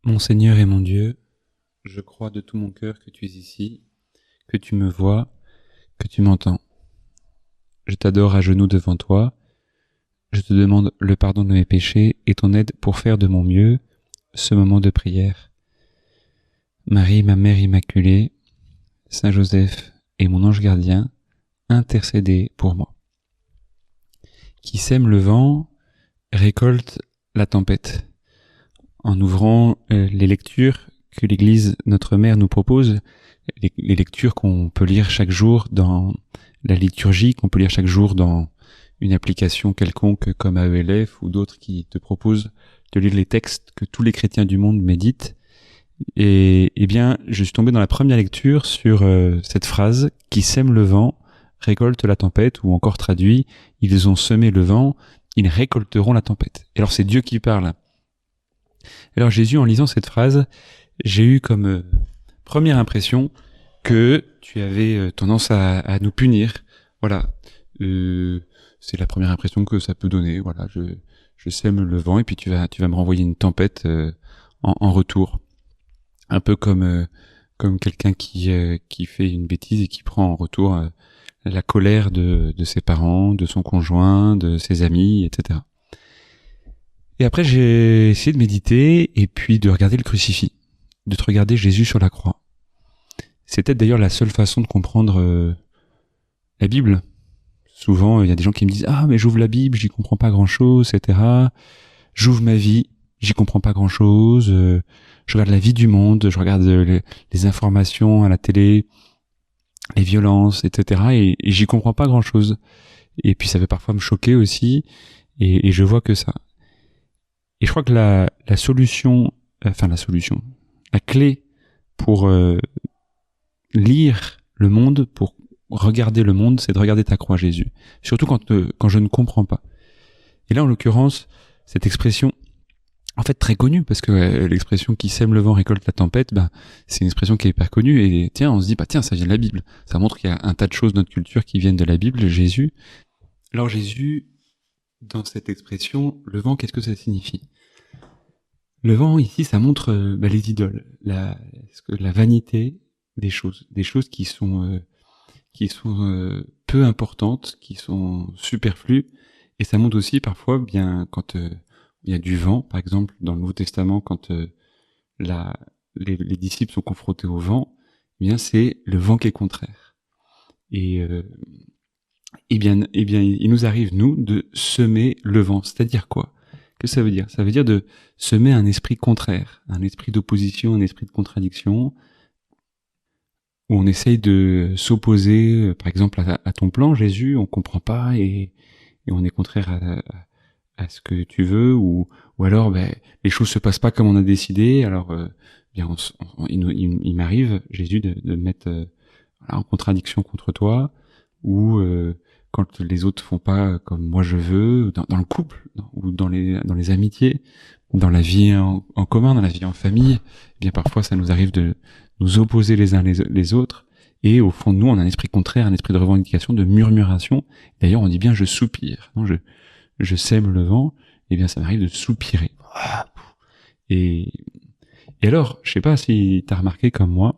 Mon Seigneur et mon Dieu, je crois de tout mon cœur que tu es ici, que tu me vois, que tu m'entends. Je t'adore à genoux devant toi, je te demande le pardon de mes péchés et ton aide pour faire de mon mieux ce moment de prière. Marie, ma mère immaculée, Saint Joseph et mon ange gardien, intercédez pour moi. Qui sème le vent récolte la tempête. En ouvrant les lectures que l'Église, notre Mère, nous propose, les lectures qu'on peut lire chaque jour dans la liturgie, qu'on peut lire chaque jour dans une application quelconque comme AELF ou d'autres qui te proposent de lire les textes que tous les chrétiens du monde méditent. Et eh bien, je suis tombé dans la première lecture sur cette phrase « Qui sème le vent récolte la tempête » ou encore traduit « Ils ont semé le vent, ils récolteront la tempête ». Et alors c'est Dieu qui parle. Alors Jésus, en lisant cette phrase, j'ai eu comme première impression que tu avais tendance à nous punir. Voilà, c'est la première impression que ça peut donner. Voilà, je sème le vent et puis tu vas me renvoyer une tempête en retour. Un peu comme quelqu'un qui fait une bêtise et qui prend en retour la colère de ses parents, de son conjoint, de ses amis, etc. Et après, j'ai essayé de méditer et puis de regarder le crucifix, de te regarder Jésus sur la croix. C'est peut-être d'ailleurs la seule façon de comprendre la Bible. Souvent, il y a des gens qui me disent « Ah, mais j'ouvre la Bible, j'y comprends pas grand-chose, etc. » J'ouvre ma vie, j'y comprends pas grand-chose. Je regarde la vie du monde, je regarde les informations à la télé, les violences, etc. Et j'y comprends pas grand-chose. Et puis ça peut parfois me choquer aussi, et je vois que ça. Et je crois que la clé pour lire le monde, pour regarder le monde, c'est de regarder ta croix, Jésus. Surtout quand je ne comprends pas. Et là, en l'occurrence, cette expression, en fait très connue, parce que l'expression qui sème le vent récolte la tempête, c'est une expression qui est hyper connue, et tiens, on se dit, tiens, ça vient de la Bible. Ça montre qu'il y a un tas de choses de notre culture qui viennent de la Bible, Jésus. Alors Jésus, dans cette expression, le vent, qu'est-ce que ça signifie ? Le vent, ici, ça montre les idoles, la vanité des choses qui sont peu importantes, qui sont superflues, et ça montre aussi parfois bien quand il y a du vent, par exemple dans le Nouveau Testament, quand les disciples sont confrontés au vent, eh bien c'est le vent qui est contraire. Et bien, il nous arrive nous de semer le vent, c'est-à-dire quoi ? Qu'est-ce que ça veut dire ? Ça veut dire de semer un esprit contraire, un esprit d'opposition, un esprit de contradiction, où on essaye de s'opposer, par exemple, à ton plan, Jésus, on comprend pas et on est contraire à ce que tu veux, ou alors les choses se passent pas comme on a décidé, alors il m'arrive, Jésus, de me mettre en contradiction contre toi, ou quand les autres font pas comme moi je veux, dans le couple, ou dans les amitiés, dans la vie en commun, dans la vie en famille, eh bien parfois ça nous arrive de nous opposer les uns les autres, et au fond de nous on a un esprit contraire, un esprit de revendication, de murmuration. D'ailleurs on dit bien je soupire, non, je sème le vent, et bien ça m'arrive de soupirer. Et alors, je sais pas si t'as remarqué comme moi,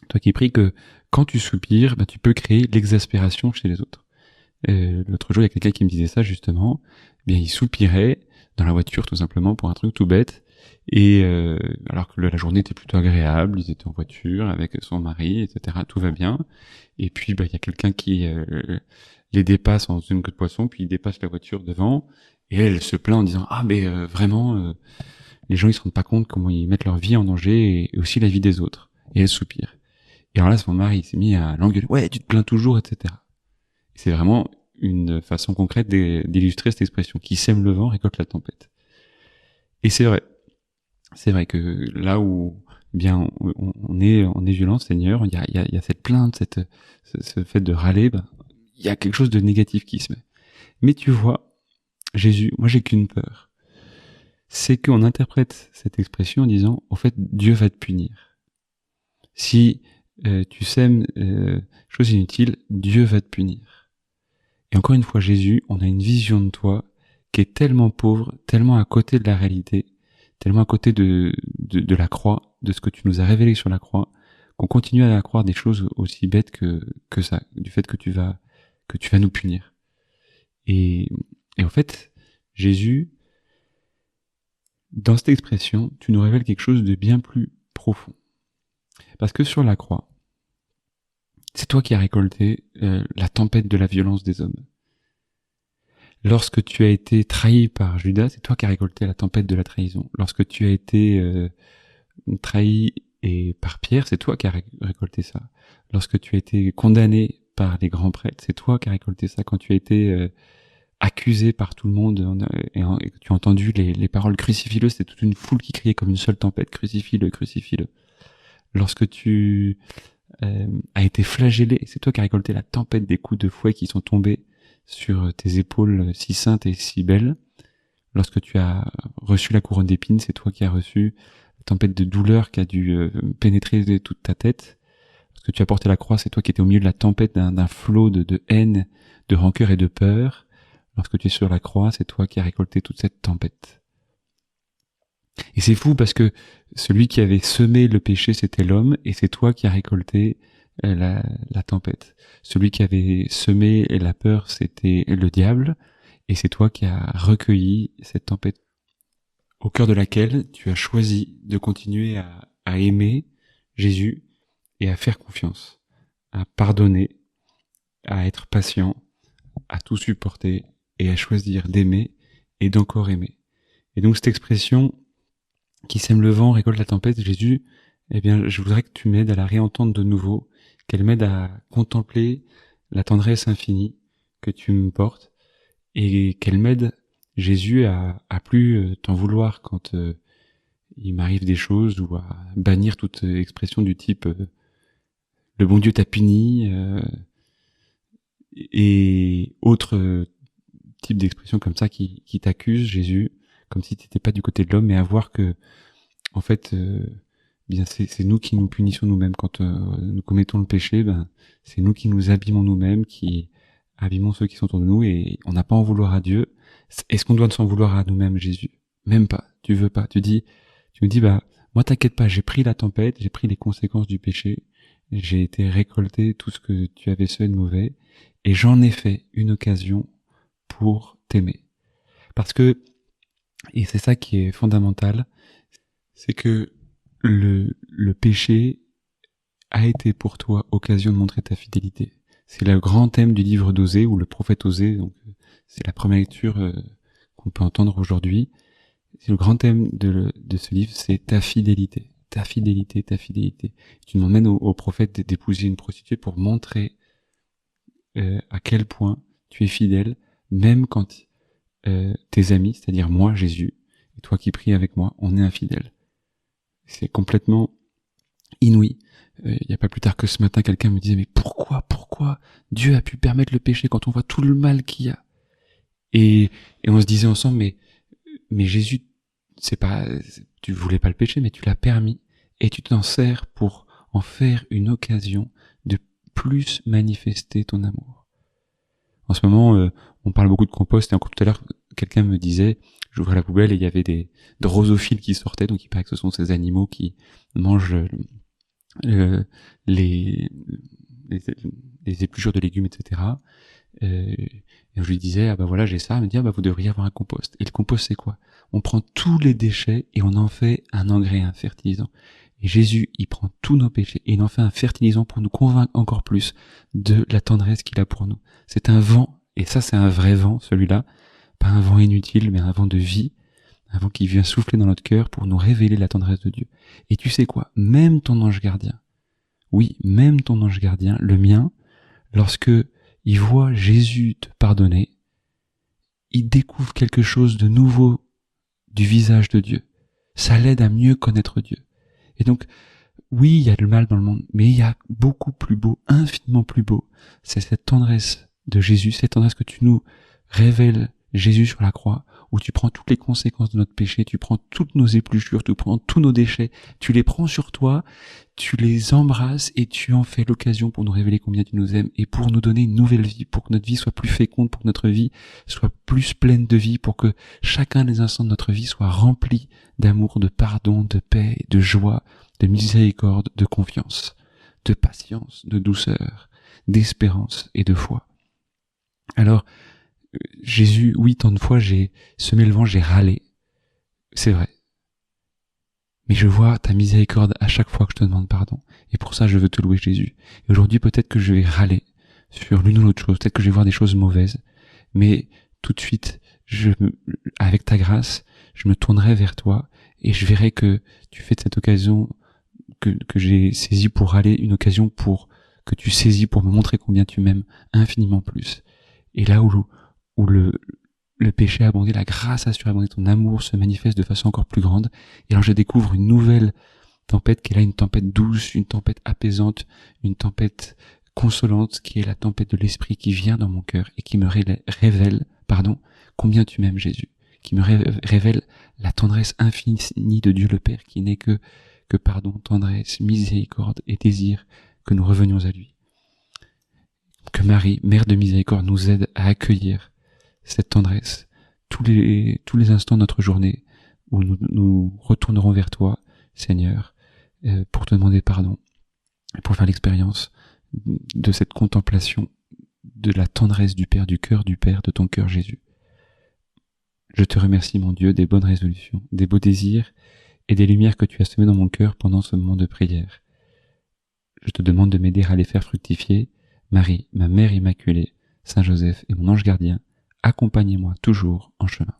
toi qui pries, que quand tu soupires, tu peux créer l'exaspération chez les autres. L'autre jour, il y a quelqu'un qui me disait ça justement. Eh bien, il soupirait dans la voiture tout simplement pour un truc tout bête. Et alors que la journée était plutôt agréable, ils étaient en voiture avec son mari, etc. Tout va bien. Et puis, il y a quelqu'un qui les dépasse en une queue de poisson, puis il dépasse la voiture devant. Et elle se plaint en disant vraiment, les gens ils se rendent pas compte comment ils mettent leur vie en danger et aussi la vie des autres. Et elle soupire. Et alors là, son mari s'est mis à l'engueuler. Ouais, tu te plains toujours, etc. C'est vraiment une façon concrète d'illustrer cette expression. Qui sème le vent récolte la tempête. Et c'est vrai. C'est vrai que là où bien on est violent, Seigneur, il y a cette plainte, ce fait de râler, il y a quelque chose de négatif qui se met. Mais tu vois, Jésus, moi j'ai qu'une peur. C'est qu'on interprète cette expression en disant, au fait, Dieu va te punir. Si tu sèmes choses inutiles, Dieu va te punir. Et encore une fois, Jésus, on a une vision de toi qui est tellement pauvre, tellement à côté de la réalité, tellement à côté de la croix, de ce que tu nous as révélé sur la croix, qu'on continue à croire des choses aussi bêtes que ça, du fait que tu vas nous punir. Et en fait, Jésus, dans cette expression, tu nous révèles quelque chose de bien plus profond. Parce que sur la croix, c'est toi qui as récolté la tempête de la violence des hommes. Lorsque tu as été trahi par Judas, c'est toi qui as récolté la tempête de la trahison. Lorsque tu as été trahi par Pierre, c'est toi qui as récolté ça. Lorsque tu as été condamné par les grands prêtres, c'est toi qui as récolté ça. Quand tu as été accusé par tout le monde et que tu as entendu les paroles crucifie-le, c'était toute une foule qui criait comme une seule tempête, crucifie-le, crucifie-le. Lorsque tu as été flagellé, c'est toi qui as récolté la tempête des coups de fouet qui sont tombés sur tes épaules si saintes et si belles. Lorsque tu as reçu la couronne d'épines, c'est toi qui as reçu la tempête de douleur qui a dû pénétrer toute ta tête. Lorsque tu as porté la croix, c'est toi qui étais au milieu de la tempête d'un flot de haine, de rancœur et de peur. Lorsque tu es sur la croix, c'est toi qui as récolté toute cette tempête. Et c'est fou parce que celui qui avait semé le péché, c'était l'homme, et c'est toi qui as récolté la tempête. Celui qui avait semé la peur, c'était le diable, et c'est toi qui as recueilli cette tempête, au cœur de laquelle tu as choisi de continuer à aimer Jésus et à faire confiance, à pardonner, à être patient, à tout supporter et à choisir d'aimer et d'encore aimer. Et donc cette expression qui sème le vent, récolte la tempête, Jésus, eh bien, je voudrais que tu m'aides à la réentendre de nouveau, qu'elle m'aide à contempler la tendresse infinie que tu me portes, et qu'elle m'aide, Jésus, à plus t'en vouloir quand il m'arrive des choses, ou à bannir toute expression du type le bon Dieu t'a puni, et autres types d'expressions comme ça qui t'accusent, Jésus, comme si tu n'étais pas du côté de l'homme, mais à voir que, en fait, bien c'est nous qui nous punissons nous-mêmes quand nous commettons le péché. Ben c'est nous qui nous abîmons nous-mêmes, qui abîmons ceux qui sont autour de nous, et on n'a pas à en vouloir à Dieu. Est-ce qu'on doit s'en vouloir à nous-mêmes, Jésus? Même pas. Tu veux pas. Tu me dis, bah moi t'inquiète pas, j'ai pris la tempête, j'ai pris les conséquences du péché, j'ai été récolter tout ce que tu avais fait de mauvais, et j'en ai fait une occasion pour t'aimer. Parce que, et c'est ça qui est fondamental, c'est que le péché a été pour toi occasion de montrer ta fidélité. C'est le grand thème du livre d'Osée, ou le prophète Osée, donc c'est la première lecture qu'on peut entendre aujourd'hui. C'est le grand thème de ce livre, c'est ta fidélité. Ta fidélité, ta fidélité. Tu m'emmènes au prophète d'épouser une prostituée pour montrer à quel point tu es fidèle, même quand tes amis, c'est-à-dire moi, Jésus, et toi qui pries avec moi, on est infidèles. C'est complètement inouï. Il y a pas plus tard que ce matin, quelqu'un me disait, mais pourquoi Dieu a pu permettre le péché quand on voit tout le mal qu'il y a? Et on se disait ensemble, mais Jésus, tu voulais pas le péché, mais tu l'as permis, et tu t'en sers pour en faire une occasion de plus manifester ton amour. En ce moment, on parle beaucoup de compost, et encore tout à l'heure, quelqu'un me disait, j'ouvrais la poubelle et il y avait des drosophiles qui sortaient, donc il paraît que ce sont ces animaux qui mangent les épluchures de légumes, etc. Et je lui disais, ah bah voilà, j'ai ça. Elle me dit, ah bah vous devriez avoir un compost. Et le compost, c'est quoi? On prend tous les déchets et on en fait un engrais, un fertilisant. Et Jésus, il prend tous nos péchés et il en fait un fertilisant pour nous convaincre encore plus de la tendresse qu'il a pour nous. C'est un vent, et ça c'est un vrai vent, celui-là, pas un vent inutile, mais un vent de vie, un vent qui vient souffler dans notre cœur pour nous révéler la tendresse de Dieu. Et tu sais quoi? Même ton ange gardien, oui, même ton ange gardien, le mien, lorsque il voit Jésus te pardonner, il découvre quelque chose de nouveau du visage de Dieu. Ça l'aide à mieux connaître Dieu. Et donc, oui, il y a le mal dans le monde, mais il y a beaucoup plus beau, infiniment plus beau. C'est cette tendresse de Jésus, cette tendresse que tu nous révèles, Jésus sur la croix, où tu prends toutes les conséquences de notre péché, tu prends toutes nos épluchures, tu prends tous nos déchets, tu les prends sur toi, tu les embrasses et tu en fais l'occasion pour nous révéler combien tu nous aimes et pour nous donner une nouvelle vie, pour que notre vie soit plus féconde, pour que notre vie soit plus pleine de vie, pour que chacun des instants de notre vie soit rempli d'amour, de pardon, de paix, de joie, de miséricorde, de confiance, de patience, de douceur, d'espérance et de foi. Alors, Jésus, oui, tant de fois j'ai semé le vent, j'ai râlé. C'est vrai. Mais je vois ta miséricorde à chaque fois que je te demande pardon. Et pour ça, je veux te louer, Jésus. Et aujourd'hui, peut-être que je vais râler sur l'une ou l'autre chose. Peut-être que je vais voir des choses mauvaises. Mais tout de suite, avec ta grâce, je me tournerai vers toi et je verrai que tu fais de cette occasion que j'ai saisie pour râler une occasion que tu saisis pour me montrer combien tu m'aimes infiniment plus. Et là où le péché a abondé, la grâce a surabondé, ton amour se manifeste de façon encore plus grande. Et alors je découvre une nouvelle tempête qui est là, une tempête douce, une tempête apaisante, une tempête consolante, qui est la tempête de l'esprit qui vient dans mon cœur et qui me révèle, combien tu m'aimes, Jésus, qui me révèle la tendresse infinie de Dieu le Père, qui n'est que pardon, tendresse, miséricorde et désir que nous revenions à lui. Que Marie, Mère de miséricorde, nous aide à accueillir cette tendresse tous les instants de notre journée où nous retournerons vers toi, Seigneur, pour te demander pardon et pour faire l'expérience de cette contemplation de la tendresse du Père, du cœur du Père, de ton cœur, Jésus. Je te remercie, mon Dieu, des bonnes résolutions, des beaux désirs et des lumières que tu as semées dans mon cœur pendant ce moment de prière. Je te demande de m'aider à les faire fructifier. Marie, ma Mère Immaculée, Saint Joseph et mon ange gardien, accompagnez-moi toujours en chemin.